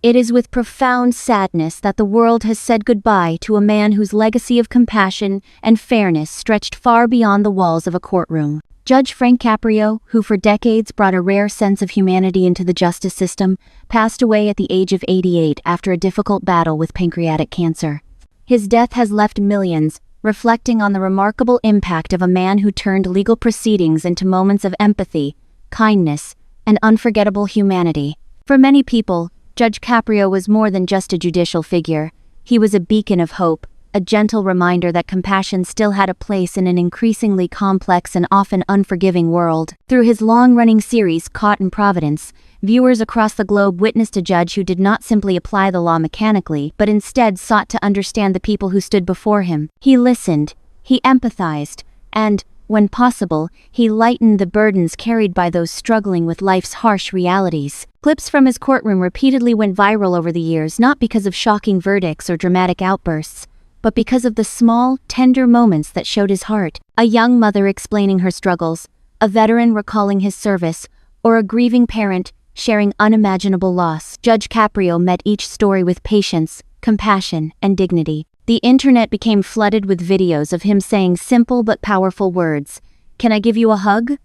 It is with profound sadness that the world has said goodbye to a man whose legacy of compassion and fairness stretched far beyond the walls of a courtroom. Judge Frank Caprio, who for decades brought a rare sense of humanity into the justice system, passed away at the age of 88 after a difficult battle with pancreatic cancer. His death has left millions reflecting on the remarkable impact of a man who turned legal proceedings into moments of empathy, kindness, and unforgettable humanity. For many people, Judge Caprio was more than just a judicial figure. He was a beacon of hope, a gentle reminder that compassion still had a place in an increasingly complex and often unforgiving world. Through his long-running series, Caught in Providence, viewers across the globe witnessed a judge who did not simply apply the law mechanically, but instead sought to understand the people who stood before him. He listened, he empathized, and, when possible, he lightened the burdens carried by those struggling with life's harsh realities. Clips from his courtroom repeatedly went viral over the years, not because of shocking verdicts or dramatic outbursts, but because of the small, tender moments that showed his heart. A young mother explaining her struggles, a veteran recalling his service, or a grieving parent sharing unimaginable loss. Judge Caprio met each story with patience, compassion, and dignity. The internet became flooded with videos of him saying simple but powerful words. "Can I give you a hug?"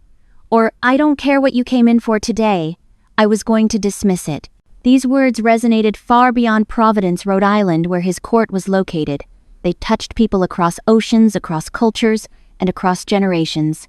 Or, "I don't care what you came in for today. I was going to dismiss it." These words resonated far beyond Providence, Rhode Island, where his court was located. They touched people across oceans, across cultures, and across generations.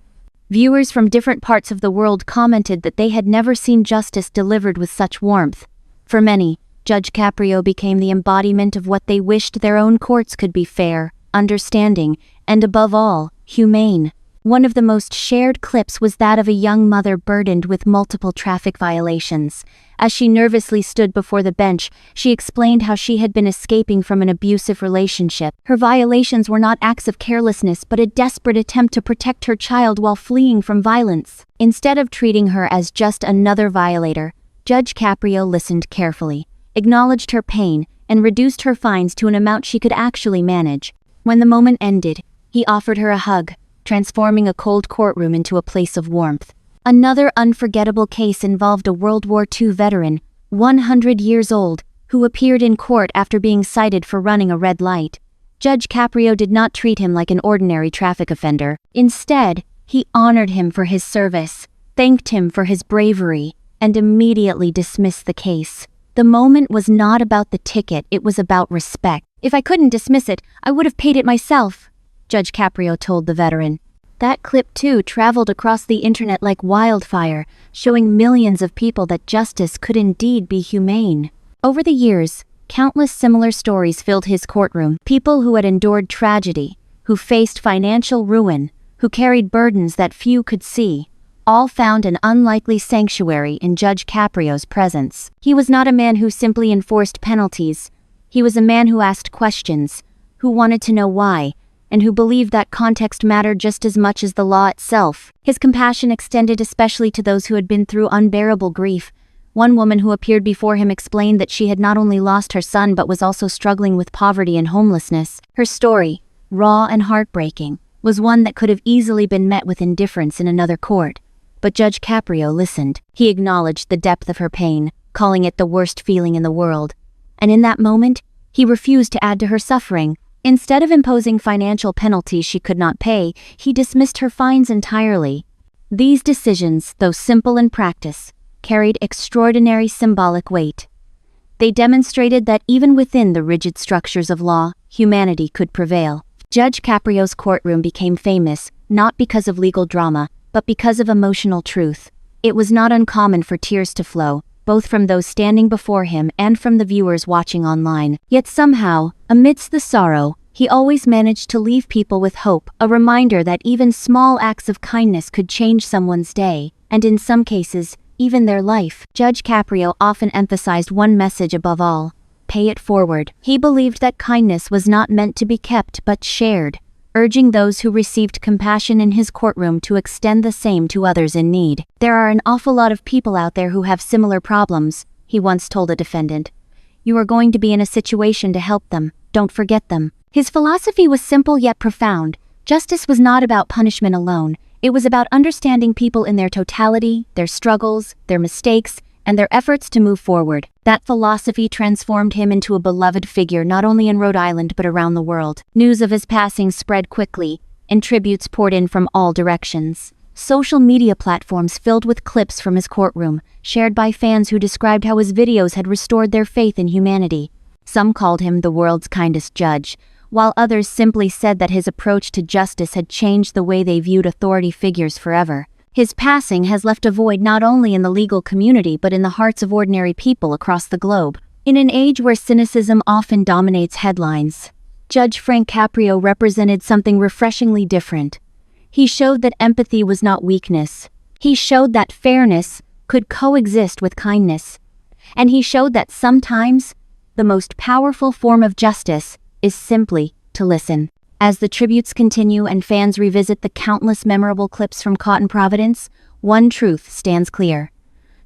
Viewers from different parts of the world commented that they had never seen justice delivered with such warmth. For many, Judge Caprio became the embodiment of what they wished their own courts could be: fair, understanding, and above all, humane. One of the most shared clips was that of a young mother burdened with multiple traffic violations. As she nervously stood before the bench, she explained how she had been escaping from an abusive relationship. Her violations were not acts of carelessness but a desperate attempt to protect her child while fleeing from violence. Instead of treating her as just another violator, Judge Caprio listened carefully, acknowledged her pain, and reduced her fines to an amount she could actually manage. When the moment ended, he offered her a hug, transforming a cold courtroom into a place of warmth. Another unforgettable case involved a World War II veteran, 100 years old, who appeared in court after being cited for running a red light. Judge Caprio did not treat him like an ordinary traffic offender. Instead, he honored him for his service, thanked him for his bravery, and immediately dismissed the case. The moment was not about the ticket, it was about respect. "If I couldn't dismiss it, I would have paid it myself," Judge Caprio told the veteran. That clip too traveled across the internet like wildfire, showing millions of people that justice could indeed be humane. Over the years, countless similar stories filled his courtroom. People who had endured tragedy, who faced financial ruin, who carried burdens that few could see, all found an unlikely sanctuary in Judge Caprio's presence. He was not a man who simply enforced penalties. He was a man who asked questions, who wanted to know why, and who believed that context mattered just as much as the law itself. His compassion extended especially to those who had been through unbearable grief. One woman who appeared before him explained that she had not only lost her son but was also struggling with poverty and homelessness. Her story, raw and heartbreaking, was one that could have easily been met with indifference in another court. But Judge Caprio listened. He acknowledged the depth of her pain, calling it the worst feeling in the world. And in that moment, he refused to add to her suffering. Instead of imposing financial penalties she could not pay, he dismissed her fines entirely. These decisions, though simple in practice, carried extraordinary symbolic weight. They demonstrated that even within the rigid structures of law, humanity could prevail. Judge Caprio's courtroom became famous, not because of legal drama, but because of emotional truth. It was not uncommon for tears to flow, both from those standing before him and from the viewers watching online. Yet somehow, amidst the sorrow, he always managed to leave people with hope, a reminder that even small acts of kindness could change someone's day, and in some cases, even their life. Judge Caprio often emphasized one message above all: pay it forward. He believed that kindness was not meant to be kept but shared, urging those who received compassion in his courtroom to extend the same to others in need. "There are an awful lot of people out there who have similar problems," he once told a defendant. "You are going to be in a situation to help them. Don't forget them." His philosophy was simple yet profound. Justice was not about punishment alone. It was about understanding people in their totality, their struggles, their mistakes, and their efforts to move forward. That philosophy transformed him into a beloved figure not only in Rhode Island but around the world. News of his passing spread quickly, and tributes poured in from all directions. Social media platforms filled with clips from his courtroom, shared by fans who described how his videos had restored their faith in humanity. Some called him the world's kindest judge, while others simply said that his approach to justice had changed the way they viewed authority figures forever. His passing has left a void not only in the legal community but in the hearts of ordinary people across the globe. In an age where cynicism often dominates headlines, Judge Frank Caprio represented something refreshingly different. He showed that empathy was not weakness. He showed that fairness could coexist with kindness. And he showed that sometimes the most powerful form of justice is simply to listen. As the tributes continue and fans revisit the countless memorable clips from caught in Providence, one truth stands clear.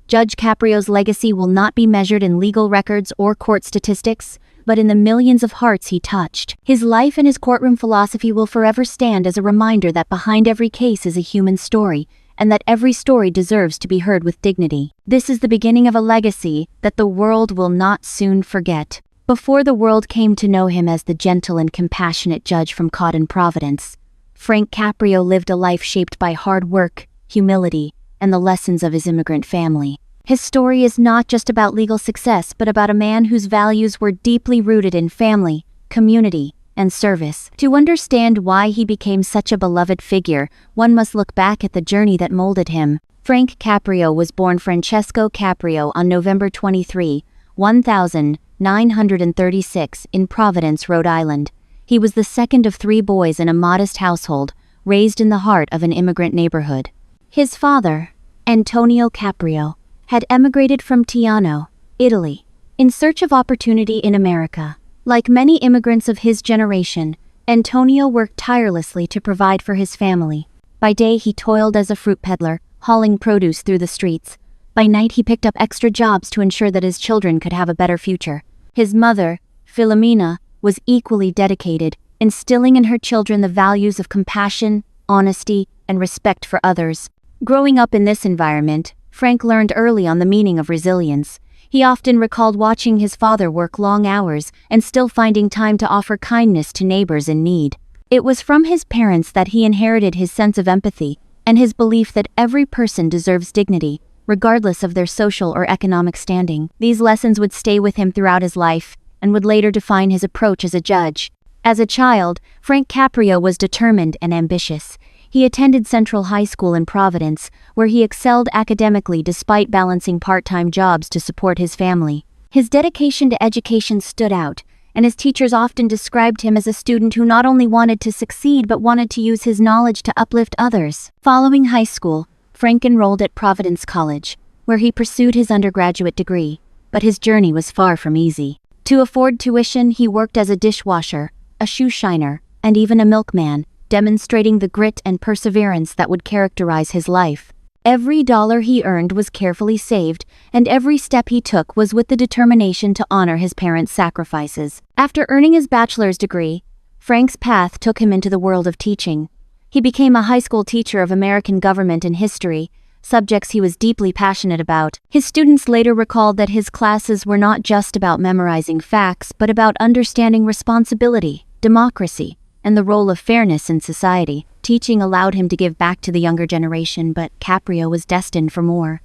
Judge Caprio's legacy will not be measured in legal records or court statistics, but in the millions of hearts he touched. His life and his courtroom philosophy will forever stand as a reminder that behind every case is a human story, and that every story deserves to be heard with dignity. This is the beginning of a legacy that the world will not soon forget. Before the world came to know him as the gentle and compassionate judge from caught in Providence, Frank Caprio lived a life shaped by hard work, humility, and the lessons of his immigrant family. His story is not just about legal success, but about a man whose values were deeply rooted in family, community, and service. To understand why he became such a beloved figure, one must look back at the journey that molded him. Frank Caprio was born Francesco Caprio on November 23, 1936 in Providence, Rhode Island. He was the second of three boys in a modest household, raised in the heart of an immigrant neighborhood. His father, Antonio Caprio, had emigrated from Tiano, Italy, in search of opportunity in America. Like many immigrants of his generation, Antonio worked tirelessly to provide for his family. By day he toiled as a fruit peddler, hauling produce through the streets. By night he picked up extra jobs to ensure that his children could have a better future. His mother, Filomena, was equally dedicated, instilling in her children the values of compassion, honesty, and respect for others. Growing up in this environment, Frank learned early on the meaning of resilience. He often recalled watching his father work long hours and still finding time to offer kindness to neighbors in need. It was from his parents that he inherited his sense of empathy and his belief that every person deserves dignity, regardless of their social or economic standing. These lessons would stay with him throughout his life and would later define his approach as a judge. As a child, Frank Caprio was determined and ambitious. He attended Central High School in Providence, where he excelled academically despite balancing part-time jobs to support his family. His dedication to education stood out, and his teachers often described him as a student who not only wanted to succeed but wanted to use his knowledge to uplift others. Following high school, Frank enrolled at Providence College, where he pursued his undergraduate degree, but his journey was far from easy. To afford tuition, he worked as a dishwasher, a shoe shiner, and even a milkman, demonstrating the grit and perseverance that would characterize his life. Every dollar he earned was carefully saved, and every step he took was with the determination to honor his parents' sacrifices. After earning his bachelor's degree, Frank's path took him into the world of teaching. He became a high school teacher of American government and history, subjects he was deeply passionate about. His students later recalled that his classes were not just about memorizing facts, but about understanding responsibility, democracy, and the role of fairness in society. Teaching allowed him to give back to the younger generation, but Caprio was destined for more.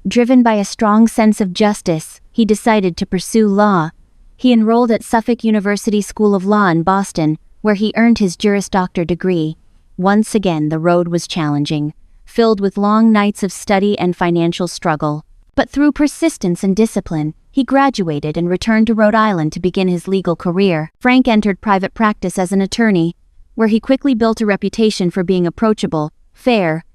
Driven by a strong sense of justice, he decided to pursue law. He enrolled at Suffolk University School of Law in Boston, where he earned his Juris Doctor degree. Once again, the road was challenging, filled with long nights of study and financial struggle. But through persistence and discipline, he graduated and returned to Rhode Island to begin his legal career. Frank entered private practice as an attorney, where he quickly built a reputation for being approachable, fair,